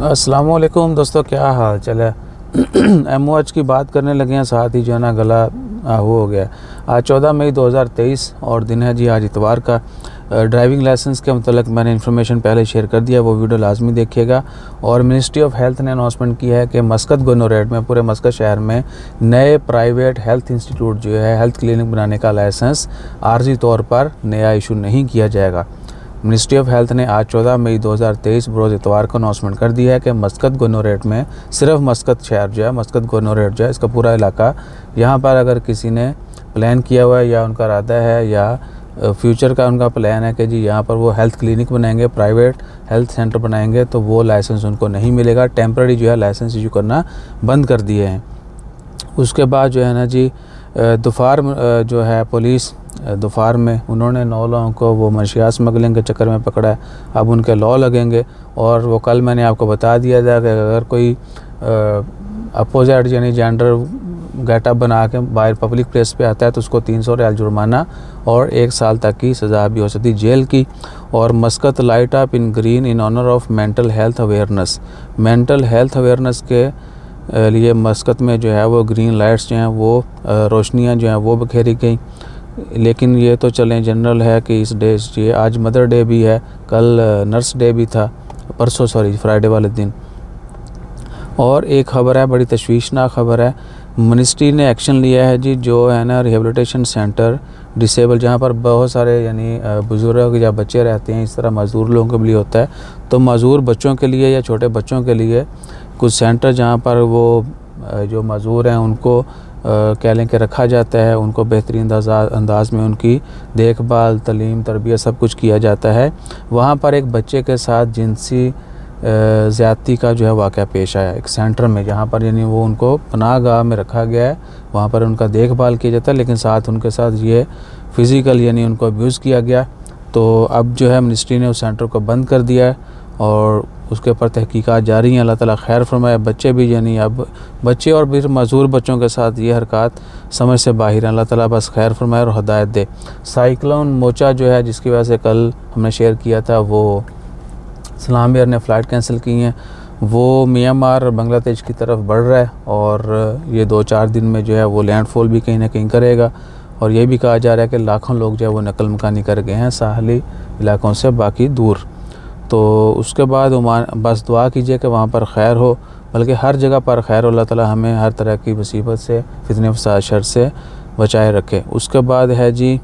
अस्सलामुअलैकुम दोस्तों, क्या हाल चाल है। MOH की बात करने लगे हैं, साथ ही जो है ना गला वो हो गया। आज 14 मई 2023 और दिन है जी आज इतवार का। ड्राइविंग लाइसेंस के मतलब मैंने इन्फॉर्मेशन पहले शेयर कर दिया, वो वीडियो लाजमी देखिएगा। और मिनिस्ट्री ऑफ हेल्थ ने अनाउंसमेंट की है कि मस्कत गोनोरेट में, पूरे मस्कत शहर में नए प्राइवेट हेल्थ इंस्टीट्यूट जो है हेल्थ क्लिनिक बनाने का लाइसेंस आर्जी तौर पर नया इशू नहीं किया जाएगा। मिनिस्ट्री ऑफ हेल्थ ने आज 14 मई 2023 बरोज़ इतवार को अनाउंसमेंट कर दिया है कि मस्कत गोनोरेट में, सिर्फ मस्कत शहर जो है, मस्कत गोनोरेट जो है, इसका पूरा इलाका, यहाँ पर अगर किसी ने प्लान किया हुआ है या उनका इरादा है या फ्यूचर का उनका प्लान है कि जी यहाँ पर वो हेल्थ क्लिनिक बनाएंगे, प्राइवेट हेल्थ सेंटर बनाएंगे, तो वो लाइसेंस उनको नहीं मिलेगा। टेम्पररी जो है लाइसेंस इशू करना बंद कर दिए हैं। उसके बाद जो है ना जी दोफार जो है पुलिस दोफार में उन्होंने 9 लोगों को वो मंशियात स्मगलिंग के चक्कर में पकड़ा है। अब उनके लॉ लगेंगे। और वो कल मैंने आपको बता दिया था कि अगर कोई अपोजिट यानी जेंडर गेटअप बना के बाहर पब्लिक प्लेस पे आता है तो उसको 300 रियाल जुर्माना और 1 साल तक की सज़ा भी हो सकती है, जेल की। और Muscat light up in green in honour of mental health awareness. Mental health awareness के लिए मस्कत में जो है वो ग्रीन लाइट्स जो हैं वो रोशनियाँ जो हैं वो बखेरी गई। लेकिन ये तो चलें जनरल है कि इस डे ये आज मदर डे भी है, कल नर्स डे भी था, परसों फ्राइडे वाले दिन। और एक ख़बर है, बड़ी तशवीशनाक ख़बर है। मिनिस्ट्री ने एक्शन लिया है जी, जो है ना रिहेबिलिटेशन सेंटर डिसेबल, जहाँ पर बहुत सारे यानी बुज़ुर्ग या बच्चे रहते हैं, इस तरह मज़दूर लोगों के लिए होता है, तो मज़दूर बच्चों के लिए या छोटे बच्चों के लिए कुछ सेंटर जहाँ पर वो जो मज़दूर हैं उनको कह लें कि रखा जाता है, उनको बेहतरीन अंदाज में उनकी देखभाल, तालीम, तरबियत सब कुछ किया जाता है। वहाँ पर एक बच्चे के साथ जिनसी ज़्यादती का जो है वाक़या पेश आया एक सेंटर में, जहाँ पर यानी वो उनको पनाहगाह में रखा गया है, वहाँ पर उनका देखभाल किया जाता है, लेकिन साथ उनके साथ ये फ़िज़िकल यानी उनको अब्यूज़ किया गया। तो अब जो है मिनिस्ट्री ने उस सेंटर को बंद कर दिया है और उसके ऊपर तहकीकात जारी हैं। अल्लाह ताला खैर फरमाए। बच्चे भी यानी अब बच्चे और फिर मज़दूर बच्चों के साथ ये हरकत समझ से बाहर हैं। अल्लाह ताला बस खैर फरमाए और हदायत दे। साइक्लोन मोचा जो है, जिसकी वजह से कल हमने शेयर किया था, वो सलाम एयर ने फ़्लाइट कैंसिल की हैं, वो म्यांमार बांग्लादेश की तरफ बढ़ रहा है और ये 2-4 दिन में जो है वो लैंडफॉल भी कहीं ना कहीं करेगा। और ये भी कहा जा रहा है कि लाखों लोग जो है वो नकल मकानी कर गए हैं साहली इलाकों से बाकी दूर। तो उसके बाद ओमान बस दुआ कीजिए कि वहाँ पर खैर हो, बल्कि हर जगह पर खैर हो। अल्लाह ताला हमें हर तरह की मुसीबत से, फितने फसाद शर से बचाए रखे। उसके बाद है जी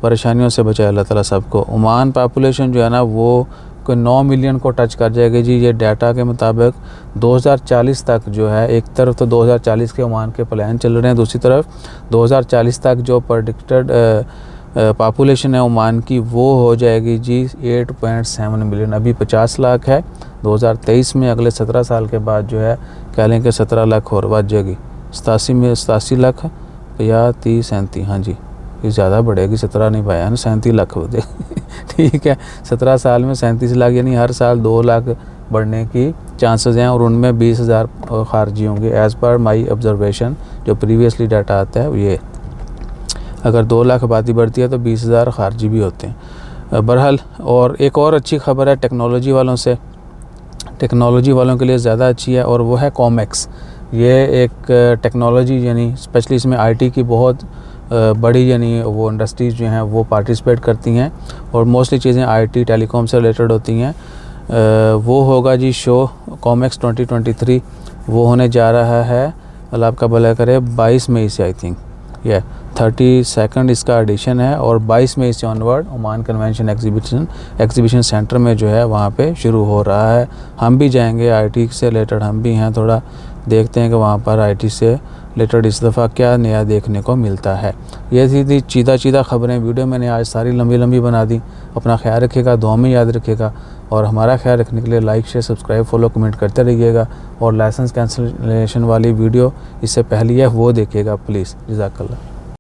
परेशानियों से बचाए अल्लाह ताला सबको। ओमान पॉपुलेशन जो है ना वो कोई 9 मिलियन को टच कर जाएगी जी, ये डाटा के मुताबिक 2040 तक जो है। एक तरफ तो 2040 के ओमान के प्लान चल रहे हैं, दूसरी तरफ 2040 तक जो प्रेडिक्टेड पॉपुलेशन है ओमान की वो हो जाएगी जी 8.7 मिलियन। अभी 50 लाख है 2023 में, अगले 17 साल के बाद जो है कह लें कि 17 लाख और बढ़ जाएगी। 87 लाख या 37, हाँ जी, ये ज़्यादा बढ़ेगी, 17 नहीं पाया ना, 37 लाख हो जाएगी। ठीक है, 17 साल में 37 लाख, यानी हर साल 2 लाख बढ़ने की चांसेस हैं और उनमें 20,000 खारजी होंगे एज़ पर माई ऑब्जर्वेशन। जो प्रीवियसली डाटा आता है ये, अगर 2 लाख आबादी बढ़ती है तो 20,000 खारजी भी होते हैं। बहरहाल, और एक और अच्छी खबर है टेक्नोलॉजी वालों से, टेक्नोलॉजी वालों के लिए ज़्यादा अच्छी है, और वो है कॉमेक्स। ये एक टेक्नोलॉजी यानी स्पेशली इसमें IT की बहुत बड़ी यानी वो इंडस्ट्रीज़ जो हैं वो पार्टिसिपेट करती हैं और मोस्टली चीज़ें IT टेलीकॉम से रिलेटेड होती हैं। वो होगा जी शो कॉमेक्स 2023, वो होने जा रहा है, अल्लाह आपका भला करे, 22 मई से आई थिंक, ये 32nd इसका एडिशन है और 22 मई से onward Oman convention exhibition centre में जो है वहाँ पे शुरू हो रहा है। हम भी जाएंगे, IT से रिलेटेड हम भी हैं, थोड़ा देखते हैं कि वहाँ पर IT से रिलेटेड इस दफ़ा क्या नया देखने को मिलता है। ये थी चीदा ख़बरें। वीडियो मैंने आज सारी लंबी बना दी। अपना ख्याल रखिएगा, दुआ में याद रखिएगा, और हमारा ख्याल रखने के लिए like, share, subscribe, follow, comment करते रहिएगा। और लाइसेंस कैंसिलेशन वाली वीडियो इससे पहले है वो देखिएगा प्लीज़। जज़ाकल्लाह।